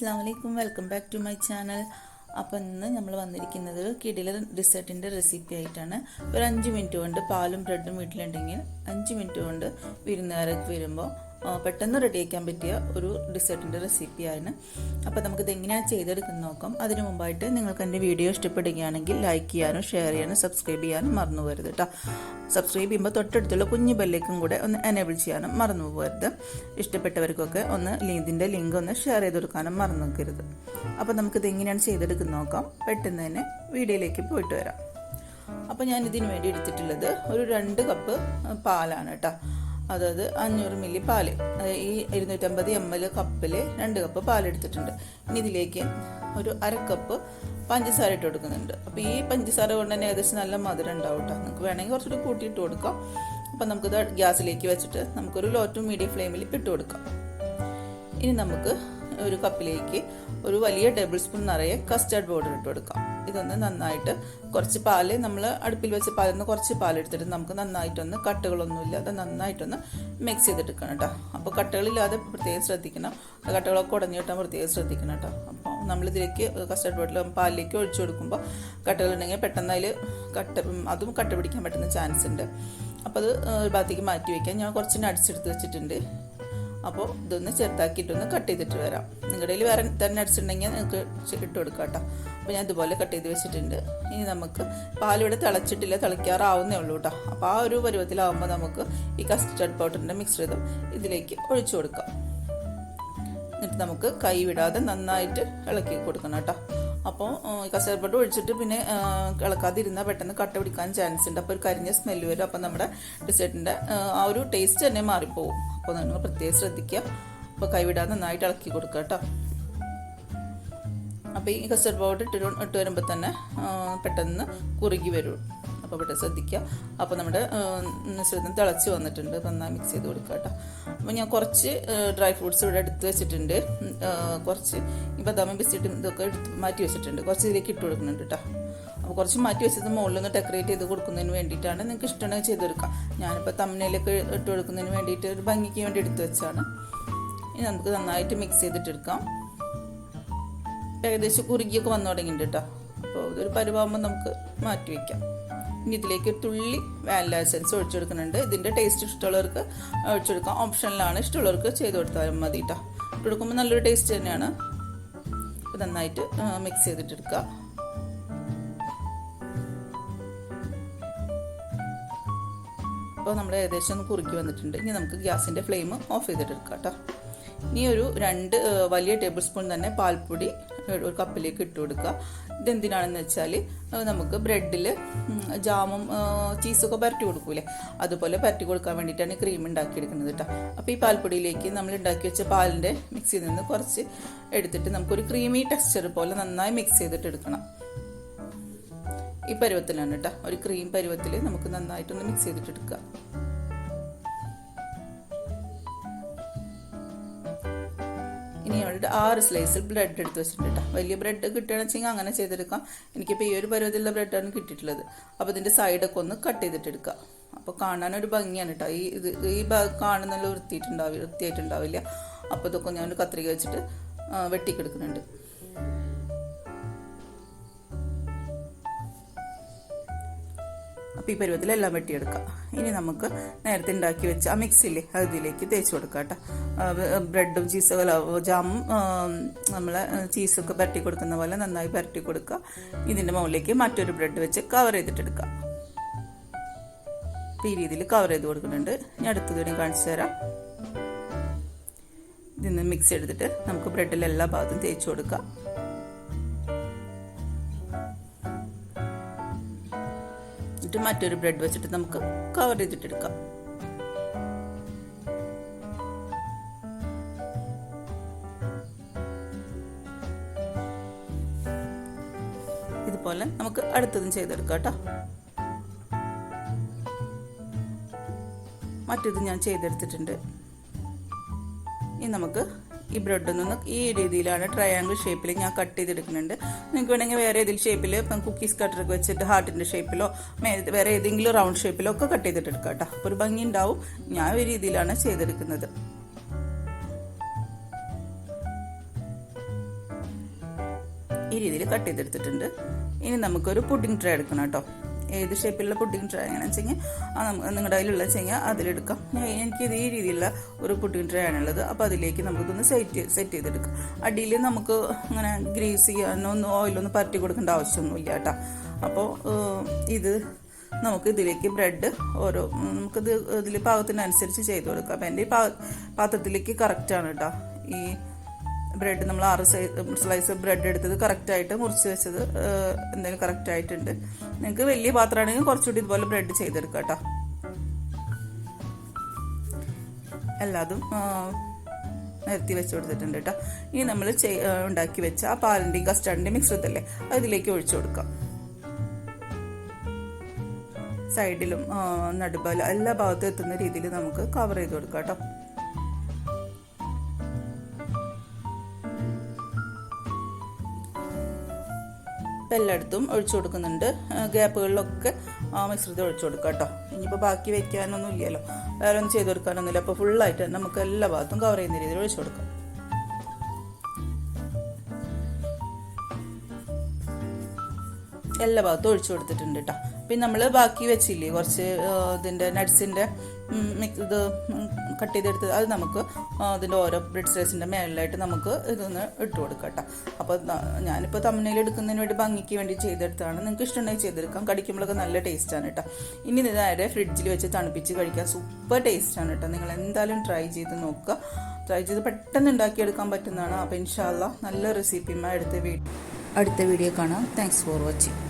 അസ്സലാമലൈക്കും, welcome back to my channel. അപ്പോൾ ഇന്ന് നമ്മൾ വന്നിരിക്കുന്നത് കിടില ഡെസേർട്ടിൻ്റെ റെസിപ്പി ആയിട്ടാണ്. ഒരു 5 മിനിറ്റ് കൊണ്ട് പാലും ബ്രെഡും വീട്ടിലുണ്ടെങ്കിൽ 5 മിനിറ്റ് കൊണ്ട് വിരുന്നുകാരൊക്കെ വരുമ്പോൾ പെട്ടെന്ന് റെഡിയാക്കാൻ പറ്റിയ ഒരു ഡെസേർട്ടിൻ്റെ റെസിപ്പിയാണ്. അപ്പോൾ നമുക്കിത് എങ്ങനെയാണ് ചെയ്തെടുക്കുന്നത് നോക്കാം. അതിനു മുമ്പായിട്ട് നിങ്ങൾക്ക് എൻ്റെ വീഡിയോ ഇഷ്ടപ്പെടുകയാണെങ്കിൽ ലൈക്ക് ചെയ്യാനും ഷെയർ ചെയ്യാനും സബ്സ്ക്രൈബ് ചെയ്യാനും മറന്നു പോകരുത് കേട്ടോ. സബ്സ്ക്രൈബ് ചെയ്യുമ്പോൾ തൊട്ടടുത്തുള്ള കുഞ്ഞു ബെല്ലേക്കും കൂടെ ഒന്ന് എനേബിൾ ചെയ്യാനും മറന്നു പോകരുത്. ഇഷ്ടപ്പെട്ടവർക്കൊക്കെ ഒന്ന് ഇതിൻ്റെ ലിങ്ക് ഒന്ന് ഷെയർ ചെയ്ത് കൊടുക്കാനും മറന്നു നോക്കരുത്. അപ്പോൾ നമുക്കിത് എങ്ങനെയാണ് ചെയ്തെടുക്കുന്നത് നോക്കാം. പെട്ടെന്ന് തന്നെ വീഡിയോയിലേക്ക് പോയിട്ട് വരാം. അപ്പോൾ ഞാൻ ഇതിന് വേണ്ടി എടുത്തിട്ടുള്ളത് ഒരു 2 കപ്പ് പാലാണ് കേട്ടോ. അതായത് 500 മില്ലി പാല്. ഈ 250 ml കപ്പിൽ 2 കപ്പ് പാലെടുത്തിട്ടുണ്ട്. ഇനി ഇതിലേക്ക് ഒരു 1/2 കപ്പ് പഞ്ചസാര ഇട്ട് കൊടുക്കുന്നുണ്ട്. അപ്പോൾ ഈ പഞ്ചസാര കൊണ്ട് തന്നെ ഏകദേശം നല്ല മധുരം ഉണ്ടാവും കേട്ടോ. നിങ്ങൾക്ക് വേണമെങ്കിൽ കുറച്ചുകൂടി കൂട്ടിയിട്ട് കൊടുക്കാം. അപ്പം നമുക്കിത് ഗ്യാസിലേക്ക് വെച്ചിട്ട് നമുക്കൊരു ലോ ടു മീഡിയം ഫ്ലെയിമിൽ ഇട്ട് കൊടുക്കാം. ഇനി നമുക്ക് ഒരു കപ്പിലേക്ക് ഒരു വലിയ ടേബിൾ സ്പൂൺ നിറയെ കസ്റ്റർഡ് പൗഡർ ഇട്ട് കൊടുക്കാം. ഇതൊന്ന് നന്നായിട്ട് കുറച്ച് പാല് നമ്മൾ അടുപ്പിൽ വെച്ച് പാലിന്ന് കുറച്ച് പാലെടുത്തിട്ട് നമുക്ക് നന്നായിട്ടൊന്ന് കട്ടകളൊന്നുമില്ല അത് നന്നായിട്ടൊന്ന് മിക്സ് ചെയ്തെടുക്കണം കേട്ടോ. അപ്പോൾ കട്ടകളില്ലാതെ പ്രത്യേകം ശ്രദ്ധിക്കണം. കട്ടകളൊക്കെ ഉടഞ്ഞു കിട്ടാൻ പ്രത്യേകം ശ്രദ്ധിക്കണം കേട്ടോ. അപ്പോൾ നമ്മളിതിലേക്ക് കസ്റ്റർഡ് പൗഡർ പാലിലേക്ക് ഒഴിച്ചു കൊടുക്കുമ്പോൾ കട്ടകളുണ്ടെങ്കിൽ പെട്ടെന്ന് അതിൽ അതും കട്ട പിടിക്കാൻ പറ്റുന്ന ചാൻസ് ഉണ്ട്. അപ്പോൾ അത് ഒരു ഭാഗത്തേക്ക് മാറ്റി വയ്ക്കാം. ഞാൻ കുറച്ച് നട്ട്സ് എടുത്ത് വെച്ചിട്ടുണ്ട്. അപ്പോൾ ഇതൊന്ന് ചെറുതാക്കിയിട്ടൊന്ന് കട്ട് ചെയ്തിട്ട് വരാം. നിങ്ങളുടെ കയ്യിൽ വേറെ തന്നെ നട്ട്സ് ഉണ്ടെങ്കിൽ നിങ്ങൾക്ക് ഇട്ട് കൊടുക്കാം കേട്ടോ. അപ്പോൾ ഞാൻ ഇതുപോലെ കട്ട് ചെയ്ത് വെച്ചിട്ടുണ്ട്. ഇനി നമുക്ക് പാലിവിടെ തിളച്ചിട്ടില്ല, തിളയ്ക്കാറാവുന്നേ ഉള്ളൂ കേട്ടോ. അപ്പോൾ ആ ഒരു പരുവത്തിലാവുമ്പോൾ നമുക്ക് ഈ കസ്റ്റർഡ് പൗഡറിൻ്റെ മിക്സ്ചറും ഇതിലേക്ക് ഒഴിച്ചു കൊടുക്കാം. എന്നിട്ട് നമുക്ക് കൈ വിടാതെ നന്നായിട്ട് ഇളക്കി കൊടുക്കണം കേട്ടോ. അപ്പോൾ കസ്റ്റർഡ് പൗഡർ ഒഴിച്ചിട്ട് പിന്നെ ഇളക്കാതിരുന്നാൽ പെട്ടെന്ന് കട്ട പിടിക്കാൻ ചാൻസ് ഉണ്ട്. അപ്പോൾ ഒരു കരിഞ്ഞ സ്മെല്ല് വരും. അപ്പോൾ നമ്മുടെ ഡെസേർട്ടിൻ്റെ ആ ഒരു ടേസ്റ്റ് തന്നെ മാറിപ്പോവും. അപ്പോൾ നിങ്ങൾ പ്രത്യേകം ശ്രദ്ധിക്കുക. അപ്പോൾ കൈവിടാതെ നന്നായിട്ട് ഇളക്കി കൊടുക്കുക കേട്ടോ. അപ്പോൾ ഈ കസ്റ്റർഡ് പൗഡർ ഇട്ട് വരുമ്പോൾ തന്നെ പെട്ടെന്ന് കുറുകി വരും. അപ്പോൾ പെട്ടെന്ന് ശ്രദ്ധിക്കുക. അപ്പോൾ നമ്മുടെ മിശ്രിതം തിളച്ച് വന്നിട്ടുണ്ട്. നന്നായി മിക്സ് ചെയ്ത് കൊടുക്കുക കേട്ടോ. അപ്പോൾ ഞാൻ കുറച്ച് ഡ്രൈ ഫ്രൂട്ട്സ് ഇവിടെ എടുത്ത് വെച്ചിട്ടുണ്ട്. കുറച്ച് ഈ ബദാമും ബിസ്ക്കറ്റും ഇതൊക്കെ എടുത്ത് മാറ്റി വെച്ചിട്ടുണ്ട്. കുറച്ച് ഇതിലേക്ക് ഇട്ട് കൊടുക്കുന്നുണ്ട് കേട്ടോ. അപ്പോൾ കുറച്ച് മാറ്റി വെച്ചത് മുകളിലൊന്ന് ഡെക്കറേറ്റ് ചെയ്ത് കൊടുക്കുന്നതിന് വേണ്ടിയിട്ടാണ്. നിങ്ങൾക്ക് ഇഷ്ടമുണ്ടെങ്കിൽ ചെയ്തെടുക്കാം. ഞാനിപ്പോൾ തമ്മനയിലൊക്കെ ഇട്ട് കൊടുക്കുന്നതിന് വേണ്ടിയിട്ട് ഒരു ഭംഗിക്ക് വേണ്ടി എടുത്ത് വെച്ചാണ്. ഇനി നമുക്ക് നന്നായിട്ട് മിക്സ് ചെയ്തിട്ടെടുക്കാം. ഏകദേശം കുറുകിയൊക്കെ വന്നു തുടങ്ങിയിട്ടുണ്ട് കേട്ടോ. അപ്പോൾ ഇതൊരു പരുവാകുമ്പോൾ നമുക്ക് മാറ്റി വയ്ക്കാം. ഇനി ഇതിലേക്ക് ഒരു തുള്ളി വാനില എസൻസ് ഒഴിച്ചു കൊടുക്കുന്നുണ്ട്. ഇതിൻ്റെ ടേസ്റ്റ് ഇഷ്ടമുള്ളവർക്ക് ഒഴിച്ചു കൊടുക്കാം. ഓപ്ഷനിലാണ്, ഇഷ്ടമുള്ളവർക്ക് ചെയ്ത് കൊടുത്താലും മതി കേട്ടോ. ഇട്ട് കൊടുക്കുമ്പോൾ നല്ലൊരു ടേസ്റ്റ് തന്നെയാണ്. അപ്പോൾ നന്നായിട്ട് മിക്സ് ചെയ്തിട്ടെടുക്കുക. അപ്പോൾ നമ്മൾ ഏകദേശം ഒന്ന് കുറുക്കി വന്നിട്ടുണ്ട്. ഇനി നമുക്ക് ഗ്യാസിൻ്റെ ഫ്ലെയിം ഓഫ് ചെയ്തിട്ടെടുക്കാം കേട്ടോ. ഇനി ഒരു 2 വലിയ ടേബിൾ സ്പൂൺ തന്നെ പാൽപ്പൊടി ഒരു കപ്പിലേക്ക് ഇട്ട് കൊടുക്കുക. ഇതെന്തിനാണെന്ന് വെച്ചാൽ നമുക്ക് ബ്രെഡിൽ ജാമും ചീസൊക്കെ പരട്ടി കൊടുക്കൂലേ, അതുപോലെ പരട്ടി കൊടുക്കാൻ വേണ്ടിയിട്ടാണ് ക്രീം ഉണ്ടാക്കിയെടുക്കുന്നത് കേട്ടോ. അപ്പോൾ ഈ പാൽപ്പൊടിയിലേക്ക് നമ്മൾ ഉണ്ടാക്കി വെച്ച പാലിൻ്റെ മിക്സിയിൽ നിന്ന് കുറച്ച് എടുത്തിട്ട് നമുക്കൊരു ക്രീമി ടെക്സ്ചർ പോലെ നന്നായി മിക്സ് ചെയ്തിട്ട് എടുക്കണം. ഈ പരുവത്തിലാണ് കേട്ടോ. ഒരു ക്രീം പരുവത്തിൽ നമുക്ക് നന്നായിട്ടൊന്ന് മിക്സ് ചെയ്തിട്ട് എടുക്കുക. ഇനി അവിടെ 6 സ്ലൈസിൽ ബ്രെഡ് എടുത്ത് വെച്ചിട്ടുണ്ട് കേട്ടോ. വലിയ ബ്രെഡ് കിട്ടുകയാണെന്ന് വെച്ചെങ്കിൽ അങ്ങനെ ചെയ്തെടുക്കാം. എനിക്കിപ്പോൾ ഈ ഒരു പരുവത്തിലുള്ള ബ്രെഡാണ് കിട്ടിയിട്ടുള്ളത്. അപ്പോൾ ഇതിൻ്റെ സൈഡൊക്കെ ഒന്ന് കട്ട് ചെയ്തിട്ടെടുക്കുക. അപ്പോൾ കാണാനൊരു ഭംഗിയാണ് കേട്ടോ. ഈ ഭാഗം കാണുന്നല്ല വൃത്തിയായിട്ടുണ്ടാവില്ല. അപ്പോൾ ഇതൊക്കെ ഞാൻ ഒരു കത്രിക വെച്ചിട്ട് വെട്ടിക്കെടുക്കുന്നുണ്ട്. അപ്പോൾ ഈ പരുവത്തിലെല്ലാം വെട്ടിയെടുക്കാം. ഇനി നമുക്ക് നേരത്തെ ഉണ്ടാക്കി വെച്ച ആ മിക്സില്ലേ അതിലേക്ക് തേച്ച് കൊടുക്കാം കേട്ടോ. ബ്രെഡും ജാമും നമ്മൾ ചീസൊക്കെ പരട്ടി കൊടുക്കുന്ന പോലെ നന്നായി പരട്ടി കൊടുക്കുക. ഇതിൻ്റെ മുകളിലേക്ക് മറ്റൊരു ബ്രെഡ് വെച്ച് കവർ ചെയ്തിട്ടെടുക്കുക. അപ്പോൾ ഈ രീതിയിൽ കവർ ചെയ്ത് കൊടുക്കുന്നുണ്ട്. ഞാൻ അടുത്തതിനെ കാണിച്ചു തരാം. ഇതിന്ന് മിക്സ് എടുത്തിട്ട് നമുക്ക് ബ്രെഡിൽ എല്ലാ ഭാഗത്തും തേച്ച് കൊടുക്കാം. മറ്റൊരു ബ്രെഡ് വെച്ചിട്ട് നമുക്ക് കവർ ചെയ്തിട്ടെടുക്കാം. ഇതുപോലെ നമുക്ക് അടുത്തതും ചെയ്തെടുക്കാം കേട്ടോ. മറ്റേത് ഞാൻ ചെയ്തെടുത്തിട്ടുണ്ട്. ഇനി നമുക്ക് ഈ ബ്രെഡിൽ നിന്ന് ഈ രീതിയിലാണ് ട്രയാങ്കിൾ ഷേപ്പിൽ ഞാൻ കട്ട് ചെയ്തെടുക്കുന്നുണ്ട്. നിങ്ങൾക്ക് വേണമെങ്കിൽ വേറെ ഏതെങ്കിലും ഷേപ്പിൽ ഇപ്പം കുക്കീസ് കട്ടറൊക്കെ വെച്ചിട്ട് ഹാർട്ടിൻ്റെ ഷേപ്പിലോ വേറെ ഏതെങ്കിലും റൗണ്ട് ഷേപ്പിലോ ഒക്കെ കട്ട് ചെയ്തിട്ടെടുക്കാം കേട്ടോ. അപ്പോൾ ഒരു ഭംഗി ഉണ്ടാവും. ഞാൻ ഈ രീതിയിലാണ് ചെയ്തെടുക്കുന്നത്. ഈ രീതിയിൽ കട്ട് ചെയ്തെടുത്തിട്ടുണ്ട്. ഇനി നമുക്കൊരു പുഡിംഗ് ട്രേ എടുക്കണം കേട്ടോ. ഏത് ഷേപ്പിലുള്ള പുഡിംഗ് ട്രേ എങ്ങനെയാണെന്ന് വെച്ചെങ്കിൽ നിങ്ങളുടെ കയ്യിലുള്ള വെച്ചെങ്കിൽ അതിലെടുക്കാം. എനിക്കിത് ഈ രീതിയിലുള്ള ഒരു പുഡിംഗ് ട്രേ ആണുള്ളത്. അപ്പോൾ അതിലേക്ക് നമുക്കിതൊന്ന് സെറ്റ് ചെയ്തെടുക്കാം. അടിയിൽ നമുക്ക് അങ്ങനെ ഗ്രീസ് ചെയ്യാനോ ഓയിലൊന്നും പരട്ടി കൊടുക്കേണ്ട ആവശ്യമൊന്നുമില്ല കേട്ടോ. അപ്പോൾ ഇത് നമുക്ക് ഇതിലേക്ക് ബ്രെഡ് നമുക്കിത് ഇതിൽ പാകത്തിനനുസരിച്ച് ചെയ്ത് കൊടുക്കാം. അപ്പം എൻ്റെ ഈ പാത്രത്തിലേക്ക് കറക്റ്റാണ് കേട്ടോ. ഈ ബ്രെഡ് നമ്മൾ 6 സ്ലൈസ് ബ്രെഡ് എടുത്തത് കറക്റ്റായിട്ട് മുറിച്ച് വെച്ചത് എന്തായാലും കറക്റ്റായിട്ടുണ്ട്. നിങ്ങൾക്ക് വലിയ പാത്രമാണെങ്കിൽ കുറച്ചുകൂടി ഇതുപോലെ ബ്രെഡ് ചെയ്തെടുക്കാം കേട്ടോ. എല്ലാതും നിരത്തി വെച്ച് കൊടുത്തിട്ടുണ്ട് കേട്ടോ. ഇനി നമ്മൾ ഉണ്ടാക്കി വെച്ച ആ പാലിൻ്റെയും കസ്റ്റാർഡിൻ്റെയും മിക്സ്ചറില്ലേ അതിലേക്ക് ഒഴിച്ചു കൊടുക്കാം. സൈഡിലും നടുബല എല്ലാ ഭാഗത്തും എത്തുന്ന രീതിയിൽ നമുക്ക് കവർ ചെയ്ത് കൊടുക്കാം കേട്ടോ. എല്ലായിടത്തും ഒഴിച്ചു കൊടുക്കുന്നുണ്ട്. ഗ്യാപ്പുകളിലൊക്കെ മിശ്രിതം ഒഴിച്ചു കൊടുക്കാം കേട്ടോ. ഇനിയിപ്പോൾ ബാക്കി വെക്കാനൊന്നും ഇല്ലല്ലോ, വേറെ ഒന്നും ചെയ്ത് കൊടുക്കാനൊന്നുമില്ല. അപ്പോൾ ഫുള്ളായിട്ട് നമുക്ക് എല്ലാ ഭാഗത്തും കവർ ചെയ്യുന്ന രീതിയിൽ ഒഴിച്ചു കൊടുക്കാം. എല്ലാ ഭാഗത്തും ഒഴിച്ചു കൊടുത്തിട്ടുണ്ട് കേട്ടോ. പിന്നെ നമ്മൾ ബാക്കി വെച്ചില്ലേ കുറച്ച് ഇതിൻ്റെ നട്ട്സിൻ്റെ ഇത് കട്ട് ചെയ്തെടുത്ത് അത് നമുക്ക് അതിൻ്റെ ഓരോ ബ്രെഡ് സ്ലൈസിൻ്റെ മേളിലായിട്ട് നമുക്ക് ഇതൊന്ന് ഇട്ട് കൊടുക്കാം കേട്ടോ. അപ്പോൾ ഞാനിപ്പോൾ തമ്മനയിൽ എടുക്കുന്നതിന് വേണ്ടി ഭംഗിക്ക് വേണ്ടി ചെയ്തെടുത്താണ്. നിങ്ങൾക്ക് ഇഷ്ടമുണ്ടെങ്കിൽ ചെയ്തെടുക്കാം. കടിക്കുമ്പോഴൊക്കെ നല്ല ടേസ്റ്റാണ് കേട്ടോ. ഇനി നേരെ ഫ്രിഡ്ജിൽ വെച്ച് തണുപ്പിച്ച് കഴിക്കാൻ സൂപ്പർ ടേസ്റ്റാണ് കേട്ടോ. നിങ്ങൾ എന്തായാലും ട്രൈ ചെയ്ത് നോക്കുക. ട്രൈ ചെയ്ത് പെട്ടെന്ന് ഉണ്ടാക്കിയെടുക്കാൻ പറ്റുന്നതാണ്. അപ്പോൾ ഇൻഷാ അല്ലാഹ് നല്ല റെസിപ്പിയുമായി അടുത്ത വീഡിയോ കാണാം. Thanks for watching.